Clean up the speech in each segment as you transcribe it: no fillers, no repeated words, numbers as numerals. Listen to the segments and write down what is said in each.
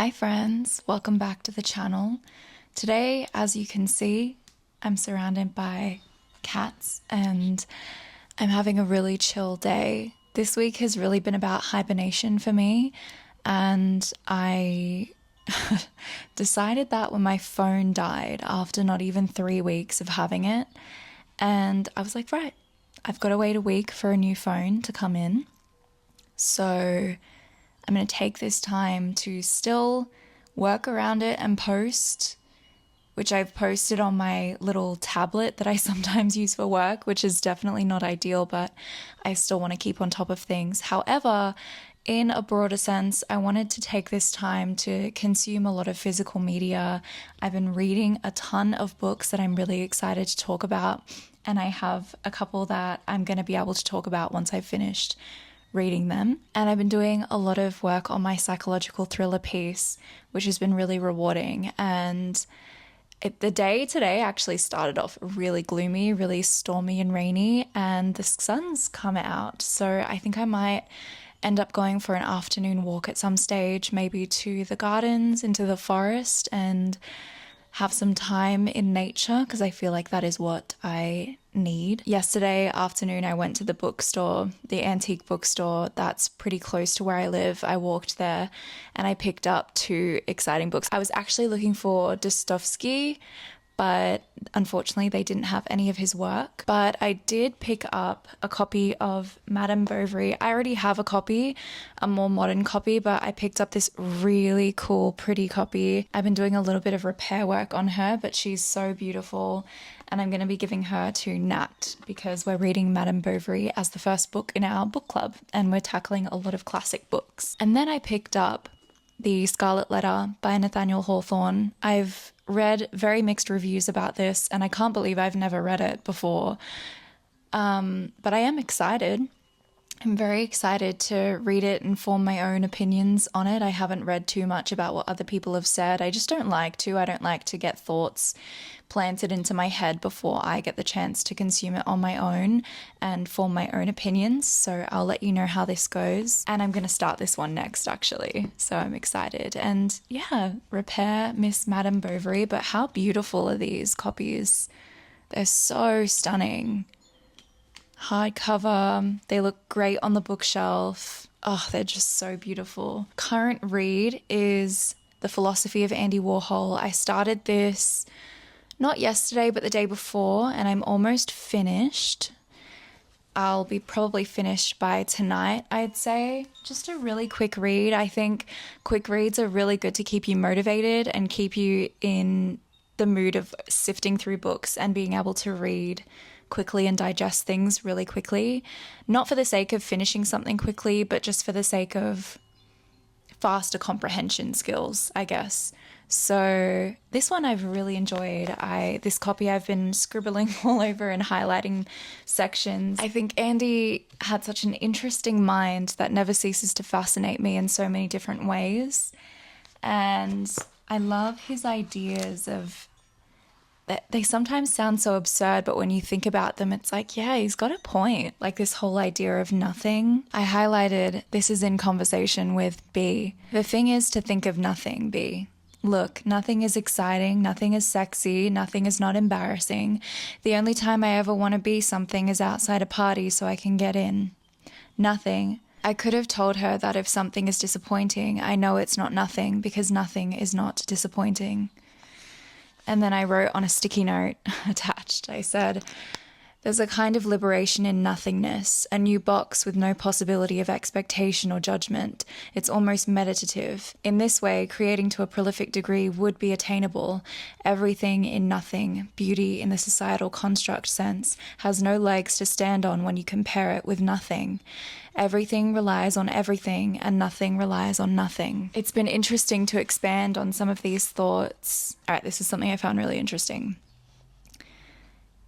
Hi friends, welcome back to the channel. Today, as you can see, I'm surrounded by cats and I'm having a really chill day. This week has really been about hibernation for me, and I decided that when my phone died after not even 3 weeks of having it, and I was like, right, I've got to wait a week for a new phone to come in. So I'm going to take this time to still work around it and post, which I've posted on my little tablet that I sometimes use for work, which is definitely not ideal, but I still want to keep on top of things. However, in a broader sense, I wanted to take this time to consume a lot of physical media. I've been reading a ton of books that I'm really excited to talk about, and I have a couple that I'm going to be able to talk about once I've finished reading them. And I've been doing a lot of work on my psychological thriller piece, which has been really rewarding. And the day today actually started off really gloomy, really stormy and rainy, and the sun's come out. So I think I might end up going for an afternoon walk at some stage, maybe to the gardens, into the forest, and have some time in nature, because I feel like that is what I need. Yesterday afternoon, I went to the bookstore, the antique bookstore that's pretty close to where I live. I walked there and I picked up 2 exciting books. I was actually looking for Dostoevsky, but unfortunately they didn't have any of his work. But I did pick up a copy of Madame Bovary. I already have a copy, a more modern copy, but I picked up this really cool, pretty copy. I've been doing a little bit of repair work on her, but she's so beautiful. And I'm going to be giving her to Nat because we're reading Madame Bovary as the first book in our book club, and we're tackling a lot of classic books. And then I picked up The Scarlet Letter by Nathaniel Hawthorne. I've read very mixed reviews about this, and I can't believe I've never read it before. But I am excited. I'm very excited to read it and form my own opinions on it. I haven't read too much about what other people have said. I just don't like to. I don't like to get thoughts planted into my head before I get the chance to consume it on my own and form my own opinions. So I'll let you know how this goes. And I'm going to start this one next, actually. So I'm excited. And yeah, repair Miss Madame Bovary. But how beautiful are these copies? They're so stunning. Hardcover, they look great on the bookshelf. Oh, they're just so beautiful. Current read is The Philosophy of Andy Warhol. I started this not yesterday, but the day before, and I'm almost finished. I'll be probably finished by tonight, I'd say. Just a really quick read. I think quick reads are really good to keep you motivated and keep you in the mood of sifting through books and being able to read quickly and digest things really quickly. Not for the sake of finishing something quickly, but just for the sake of faster comprehension skills, I guess. So this one I've really enjoyed. This copy I've been scribbling all over and highlighting sections. I think Andy had such an interesting mind that never ceases to fascinate me in so many different ways. And I love his ideas of they sometimes sound so absurd, but when you think about them, it's like, yeah, he's got a point. Like this whole idea of nothing. I highlighted, this is in conversation with B. The thing is to think of nothing, B. Look, nothing is exciting, nothing is sexy, nothing is not embarrassing. The only time I ever want to be something is outside a party so I can get in. Nothing. I could have told her that if something is disappointing, I know it's not nothing because nothing is not disappointing. And then I wrote on a sticky note attached, I said, there's a kind of liberation in nothingness, a new box with no possibility of expectation or judgment. It's almost meditative. In this way, creating to a prolific degree would be attainable. Everything in nothing, beauty in the societal construct sense, has no legs to stand on when you compare it with nothing. Everything relies on everything and nothing relies on nothing. It's been interesting to expand on some of these thoughts. All right, this is something I found really interesting.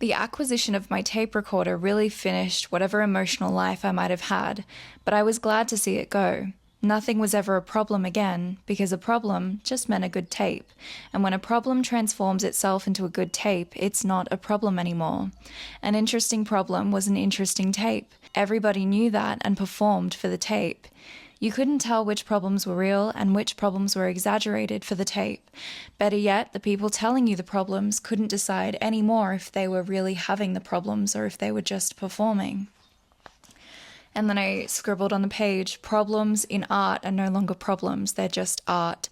The acquisition of my tape recorder really finished whatever emotional life I might have had, but I was glad to see it go. Nothing was ever a problem again, because a problem just meant a good tape. And when a problem transforms itself into a good tape, it's not a problem anymore. An interesting problem was an interesting tape. Everybody knew that and performed for the tape. You couldn't tell which problems were real and which problems were exaggerated for the tape. Better yet, the people telling you the problems couldn't decide anymore if they were really having the problems or if they were just performing. And then I scribbled on the page, problems in art are no longer problems, they're just art.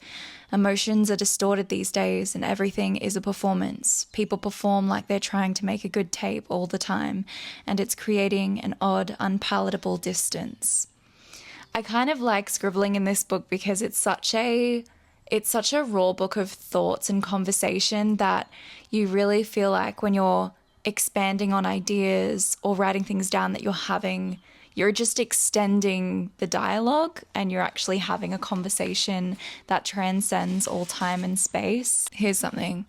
Emotions are distorted these days and everything is a performance. People perform like they're trying to make a good tape all the time, and it's creating an odd, unpalatable distance. I kind of like scribbling in this book because it's such a raw book of thoughts and conversation that you really feel like when you're expanding on ideas or writing things down that you're just extending the dialogue and you're actually having a conversation that transcends all time and space. Here's something.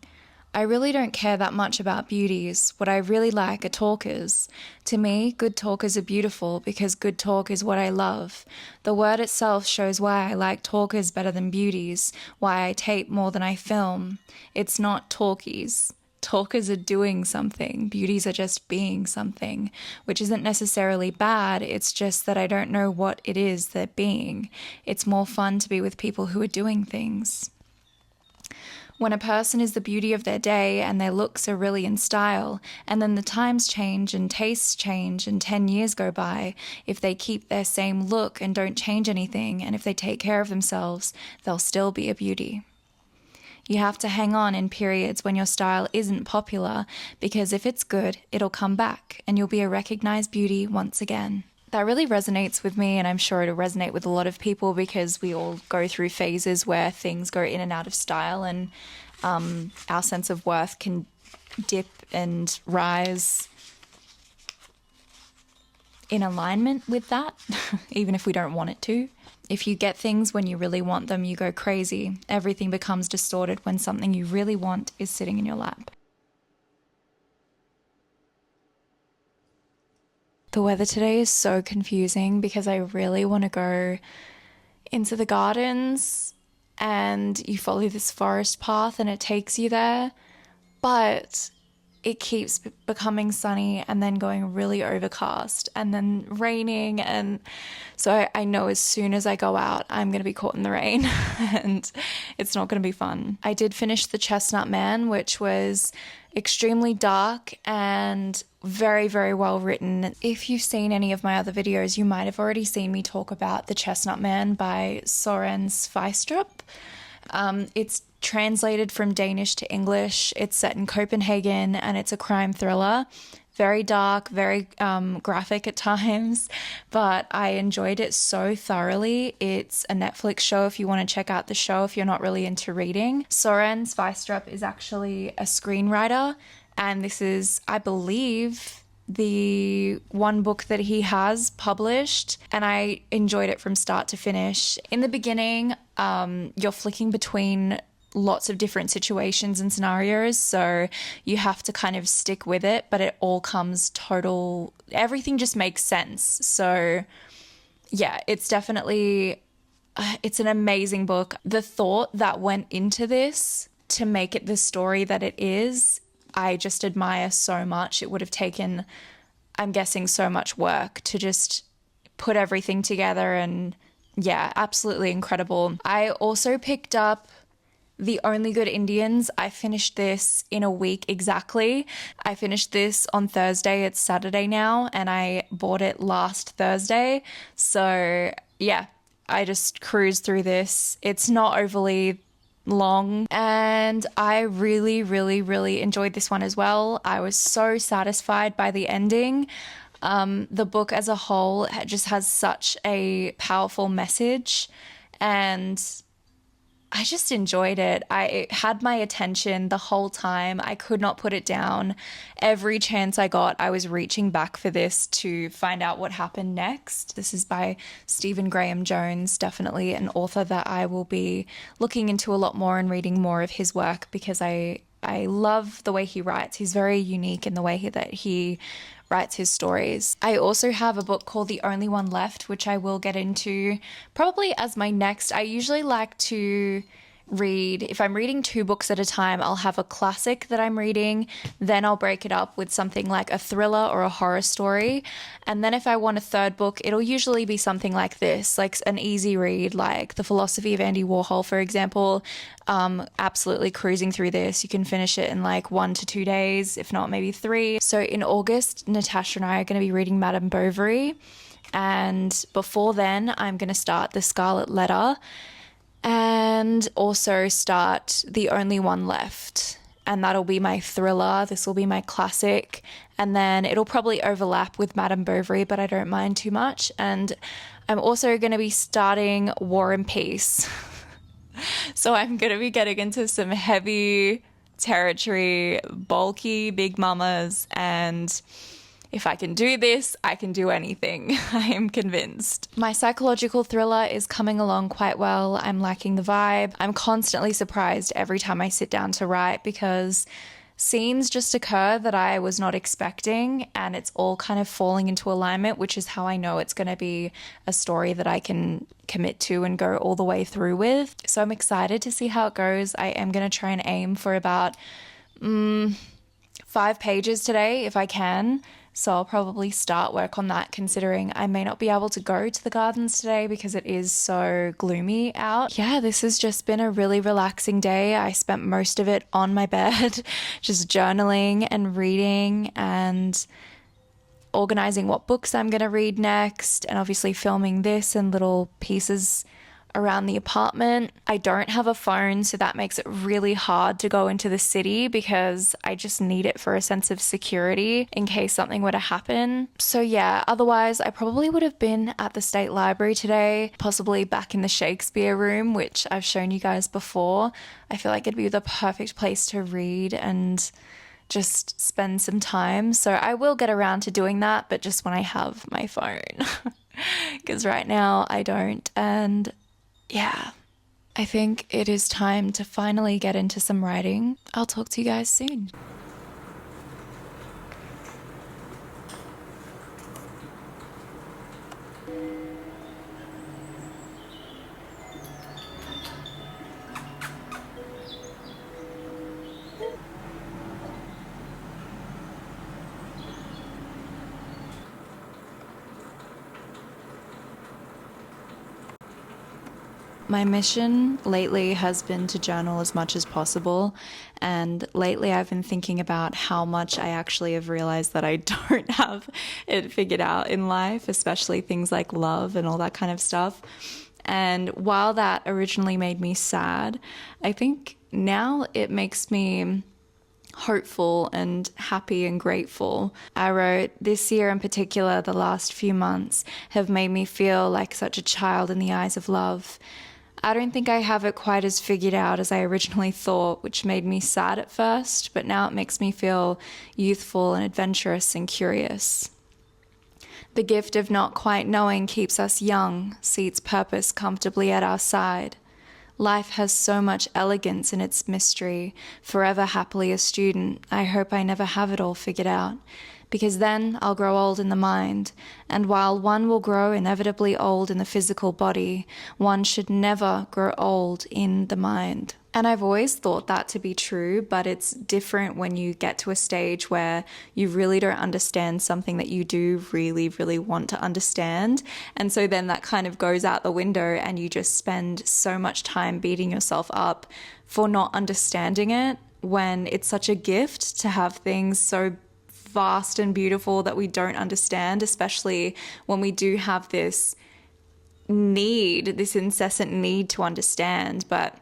I really don't care that much about beauties. What I really like are talkers. To me, good talkers are beautiful because good talk is what I love. The word itself shows why I like talkers better than beauties, why I tape more than I film. It's not talkies. Talkers are doing something. Beauties are just being something, which isn't necessarily bad. It's just that I don't know what it is they're being. It's more fun to be with people who are doing things. When a person is the beauty of their day and their looks are really in style, and then the times change and tastes change and 10 years go by, if they keep their same look and don't change anything, and if they take care of themselves, they'll still be a beauty. You have to hang on in periods when your style isn't popular, because if it's good, it'll come back and you'll be a recognized beauty once again. That really resonates with me, and I'm sure it'll resonate with a lot of people because we all go through phases where things go in and out of style, and our sense of worth can dip and rise in alignment with that, even if we don't want it to. If you get things when you really want them, you go crazy. Everything becomes distorted when something you really want is sitting in your lap. The weather today is so confusing because I really want to go into the gardens and you follow this forest path and it takes you there, but it keeps becoming sunny and then going really overcast and then raining. And so I know as soon as I go out, I'm going to be caught in the rain and it's not going to be fun. I did finish The Chestnut Man, which was extremely dark and very, very well written. If you've seen any of my other videos, you might have already seen me talk about The Chestnut Man by Søren Sveistrup. It's translated from Danish to English. It's set in Copenhagen and it's a crime thriller. Very dark, very graphic at times, but I enjoyed it so thoroughly. It's a Netflix show if you want to check out the show if you're not really into reading. Søren Sveistrup is actually a screenwriter, and this is, I believe, the one book that he has published, and I enjoyed it from start to finish. In the beginning, you're flicking between lots of different situations and scenarios, so you have to kind of stick with it, but it all comes everything just makes sense. So yeah, it's definitely it's an amazing book. The thought that went into this to make it the story that it is, I just admire so much. It would have taken, I'm guessing, so much work to just put everything together, and yeah, absolutely incredible. I also picked up The Only Good Indians. I finished this in a week exactly. I finished this on Thursday. It's Saturday now, and I bought it last Thursday. So yeah, I just cruised through this. It's not overly long, and I really, really, really enjoyed this one as well. I was so satisfied by the ending. The book as a whole just has such a powerful message, and I just enjoyed it. It had my attention the whole time. I could not put it down. Every chance I got, I was reaching back for this to find out what happened next. This is by Stephen Graham Jones, definitely an author that I will be looking into a lot more and reading more of his work because I love the way he writes. He's very unique in the way that he writes his stories. I also have a book called The Only One Left, which I will get into probably as my next. I usually like to read, if I'm reading 2 books at a time, I'll have a classic that I'm reading, then I'll break it up with something like a thriller or a horror story. And then if I want a 3rd book, it'll usually be something like this, like an easy read, like The Philosophy of Andy Warhol, for example. Absolutely cruising through this. You can finish it in like 1 to 2 days, if not maybe 3. So in August, Natasha and I are going to be reading Madame Bovary. And before then, I'm going to start The Scarlet Letter and also start The Only One Left. And that'll be my thriller. This will be my classic. And then it'll probably overlap with Madame Bovary, but I don't mind too much. And I'm also going to be starting War and Peace. So I'm going to be getting into some heavy territory, bulky big mamas, and if I can do this, I can do anything. I am convinced. My psychological thriller is coming along quite well. I'm liking the vibe. I'm constantly surprised every time I sit down to write because scenes just occur that I was not expecting, and it's all kind of falling into alignment, which is how I know it's going to be a story that I can commit to and go all the way through with. So I'm excited to see how it goes. I am going to try and aim for about 5 pages today if I can. So I'll probably start work on that, considering I may not be able to go to the gardens today because it is so gloomy out. Yeah, this has just been a really relaxing day. I spent most of it on my bed, just journaling and reading and organizing what books I'm going to read next, and obviously filming this and little pieces around the apartment. I don't have a phone, so that makes it really hard to go into the city because I just need it for a sense of security in case something were to happen. So yeah, otherwise I probably would have been at the State Library today, possibly back in the Shakespeare room, which I've shown you guys before. I feel like it'd be the perfect place to read and just spend some time. So I will get around to doing that, but just when I have my phone, because right now I don't. And yeah, I think it is time to finally get into some writing. I'll talk to you guys soon. My mission lately has been to journal as much as possible, and lately I've been thinking about how much I actually have realized that I don't have it figured out in life, especially things like love and all that kind of stuff. And while that originally made me sad, I think now it makes me hopeful and happy and grateful. I wrote, this year in particular, the last few months have made me feel like such a child in the eyes of love. I don't think I have it quite as figured out as I originally thought, which made me sad at first, but now it makes me feel youthful and adventurous and curious. The gift of not quite knowing keeps us young, seats purpose comfortably at our side. Life has so much elegance in its mystery. Forever happily a student, I hope I never have it all figured out, because then I'll grow old in the mind, and while one will grow inevitably old in the physical body, one should never grow old in the mind. And I've always thought that to be true, but it's different when you get to a stage where you really don't understand something that you do really, really want to understand. And so then that kind of goes out the window and you just spend so much time beating yourself up for not understanding it, when it's such a gift to have things so vast and beautiful that we don't understand, especially when we do have this need, this incessant need to understand. But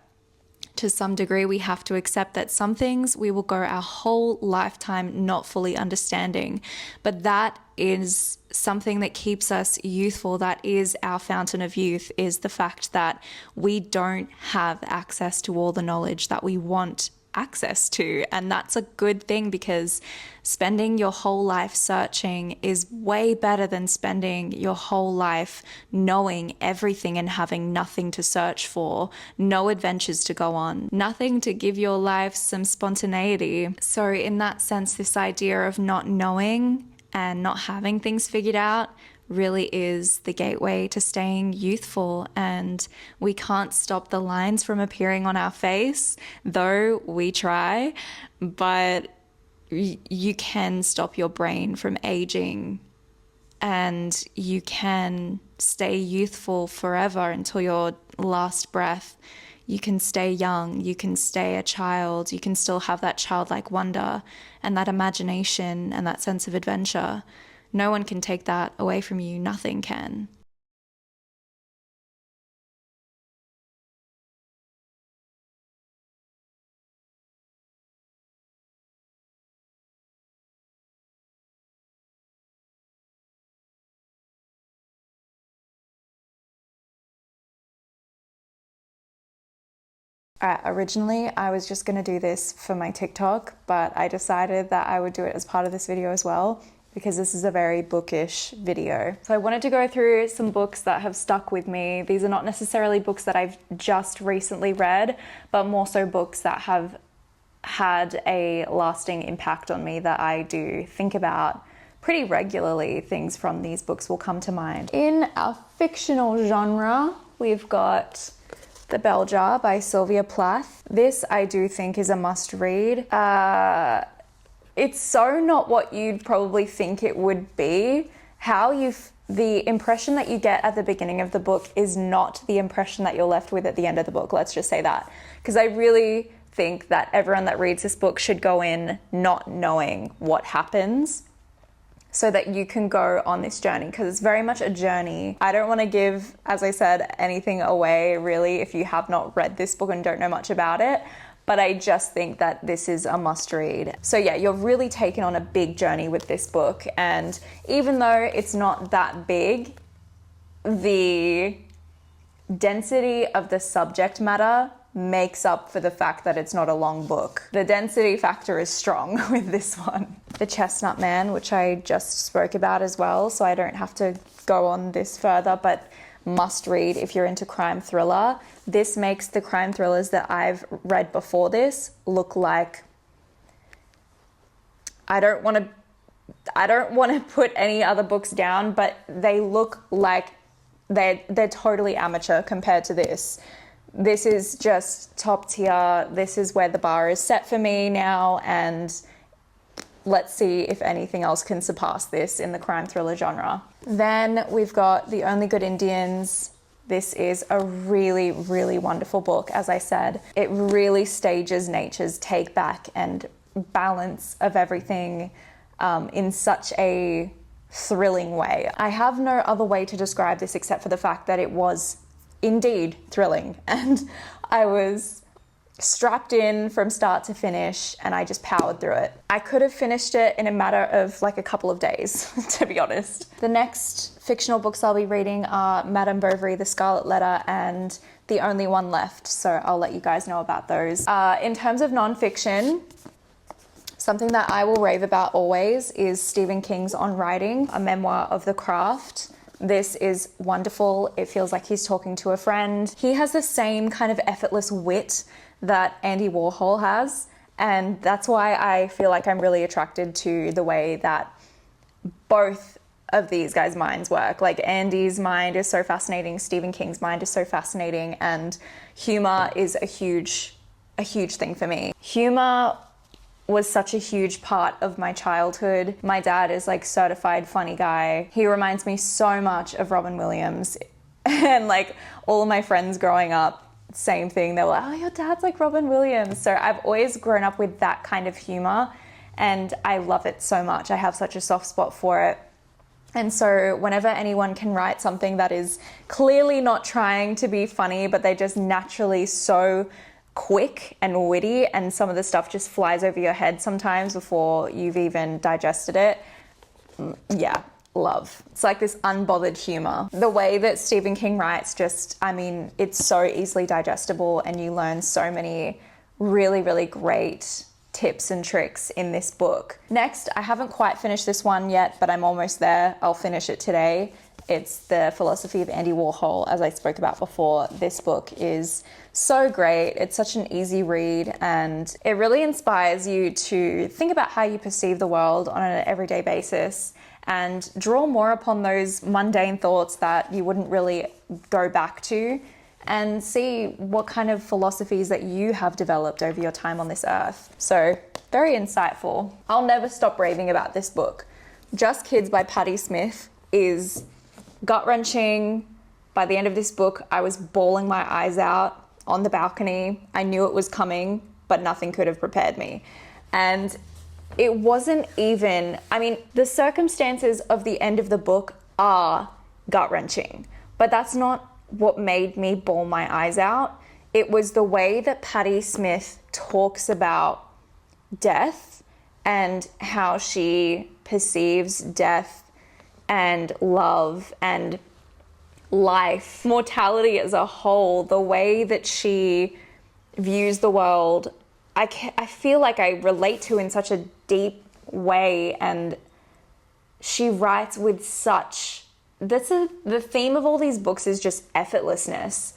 to some degree, we have to accept that some things we will go our whole lifetime not fully understanding. But that is something that keeps us youthful. That is our fountain of youth, is the fact that we don't have access to all the knowledge that we want access to. And that's a good thing, because spending your whole life searching is way better than spending your whole life knowing everything and having nothing to search for, no adventures to go on, nothing to give your life some spontaneity. So in that sense, this idea of not knowing and not having things figured out really is the gateway to staying youthful, and we can't stop the lines from appearing on our face, though we try, but you can stop your brain from aging, and you can stay youthful forever until your last breath. You can stay young, you can stay a child, you can still have that childlike wonder and that imagination and that sense of adventure. No one can take that away from you, nothing can. Originally, I was just gonna do this for my TikTok, but I decided that I would do it as part of this video as well, because this is a very bookish video. So I wanted to go through some books that have stuck with me. These are not necessarily books that I've just recently read, but more so books that have had a lasting impact on me that I do think about pretty regularly. Things from these books will come to mind. In our fictional genre, we've got The Bell Jar by Sylvia Plath. This I do think is a must read. It's so not what you'd probably think it would be. The impression that you get at the beginning of the book is not the impression that you're left with at the end of the book. Let's just say that. Because I really think that everyone that reads this book should go in not knowing what happens, so that you can go on this journey, because it's very much a journey. I don't want to give, as I said, anything away really if you have not read this book and don't know much about it, but I just think that this is a must read. So yeah, you're really taken on a big journey with this book, and even though it's not that big, the density of the subject matter makes up for the fact that it's not a long book. The density factor is strong with this one. The Chestnut Man, which I just spoke about as well, so I don't have to go on this further, but must read if you're into crime thriller. This makes the crime thrillers that I've read before this look like, I don't want to put any other books down, but they look like they're totally amateur compared to this. This is just top tier. This is where the bar is set for me now, and let's see if anything else can surpass this in the crime thriller genre. Then we've got The Only Good Indians. This is a really, really wonderful book. As I said, it really stages nature's take back and balance of everything in such a thrilling way. I have no other way to describe this except for the fact that it was indeed thrilling, and I was strapped in from start to finish, and I just powered through it. I could have finished it in a matter of like a couple of days, to be honest. The next fictional books I'll be reading are Madame Bovary, The Scarlet Letter, and The Only One Left, so I'll let you guys know about those. In terms of nonfiction, something that I will rave about always is Stephen King's On Writing, a memoir of the craft. This is wonderful. It feels like he's talking to a friend. He has the same kind of effortless wit that Andy Warhol has, and that's why I feel like I'm really attracted to the way that both of these guys' minds work. Like, Andy's mind is so fascinating, Stephen King's mind is so fascinating, and humor is a huge thing for me. Humor was such a huge part of my childhood. My dad is like certified funny guy. He reminds me so much of Robin Williams. And like all of my friends growing up, same thing. They were like, oh, your dad's like Robin Williams. So I've always grown up with that kind of humor, and I love it so much. I have such a soft spot for it. And so whenever anyone can write something that is clearly not trying to be funny, but they're just naturally so quick and witty, and some of the stuff just flies over your head sometimes before you've even digested it, yeah, love. It's like this unbothered humor. The way that Stephen King writes, it's so easily digestible, and you learn so many really, really great tips and tricks in this book. Next, I haven't quite finished this one yet, but I'm almost there. I'll finish it today. It's The Philosophy of Andy Warhol, as I spoke about before. This book is so great. It's such an easy read, and it really inspires you to think about how you perceive the world on an everyday basis, and draw more upon those mundane thoughts that you wouldn't really go back to, and see what kind of philosophies that you have developed over your time on this earth. So very insightful. I'll never stop raving about this book. Just Kids by Patti Smith is gut-wrenching. By the end of this book, I was bawling my eyes out on the balcony. I knew it was coming, but nothing could have prepared me. And it wasn't even, the circumstances of the end of the book are gut-wrenching, but that's not what made me bawl my eyes out. It was the way that Patti Smith talks about death and how she perceives death and love and life, mortality as a whole, the way that she views the world. I feel like I relate to in such a deep way, and she writes with such, the theme of all these books is just effortlessness.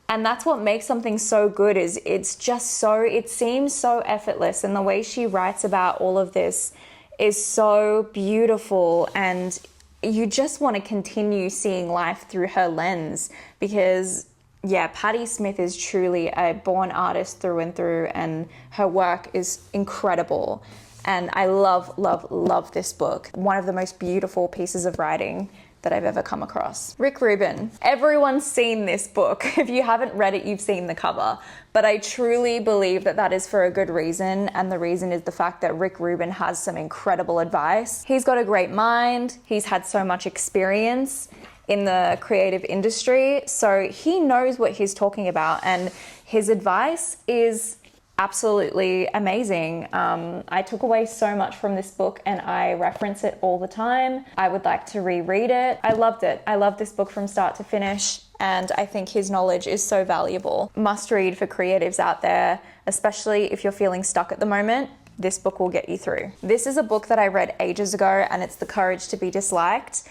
And that's what makes something so good, is it seems so effortless. And the way she writes about all of this is so beautiful, and you just want to continue seeing life through her lens, because Patti Smith is truly a born artist through and through, and her work is incredible. And I love, love, love this book. One of the most beautiful pieces of writing that I've ever come across. Rick Rubin. Everyone's seen this book. If you haven't read it, you've seen the cover. But I truly believe that that is for a good reason. And the reason is the fact that Rick Rubin has some incredible advice. He's got a great mind. He's had so much experience in the creative industry. So he knows what he's talking about. And his advice is absolutely amazing. I took away so much from this book, and I reference it all the time. I would like to reread it. I loved it. I loved this book from start to finish, and I think his knowledge is so valuable. Must read for creatives out there, especially if you're feeling stuck at the moment. This book will get you through. This is a book that I read ages ago, and it's The Courage to Be Disliked.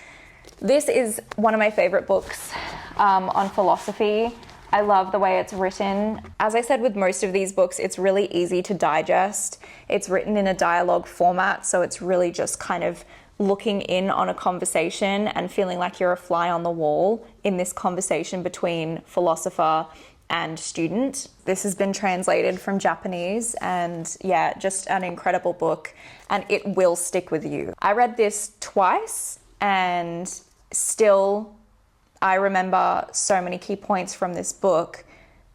This is one of my favorite books on philosophy. I love the way it's written. As I said with most of these books, it's really easy to digest. It's written in a dialogue format, so it's really just kind of looking in on a conversation and feeling like you're a fly on the wall in this conversation between philosopher and student. This has been translated from Japanese, and just an incredible book, and it will stick with you. I read this twice, and still I remember so many key points from this book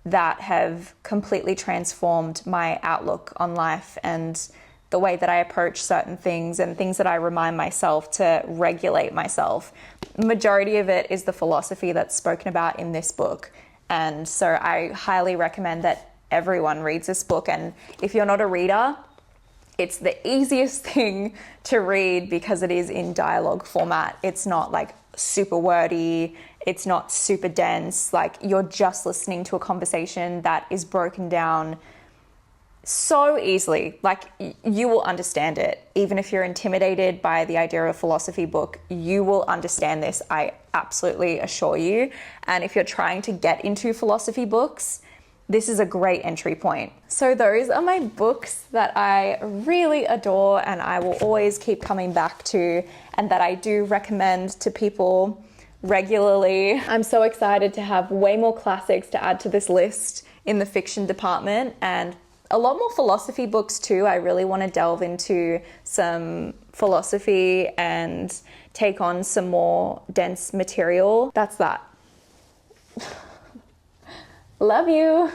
that have completely transformed my outlook on life and the way that I approach certain things and things that I remind myself to regulate myself. Majority of it is the philosophy that's spoken about in this book. And so I highly recommend that everyone reads this book. And if you're not a reader, it's the easiest thing to read because it is in dialogue format. It's not like super wordy. It's not super dense. Like, you're just listening to a conversation that is broken down so easily. Like, you will understand it. Even if you're intimidated by the idea of a philosophy book, you will understand this, I absolutely assure you. And if you're trying to get into philosophy books, this is a great entry point. So those are my books that I really adore and I will always keep coming back to, and that I do recommend to people regularly. I'm so excited to have way more classics to add to this list in the fiction department, and a lot more philosophy books too. I really want to delve into some philosophy and take on some more dense material. That's that. Love you.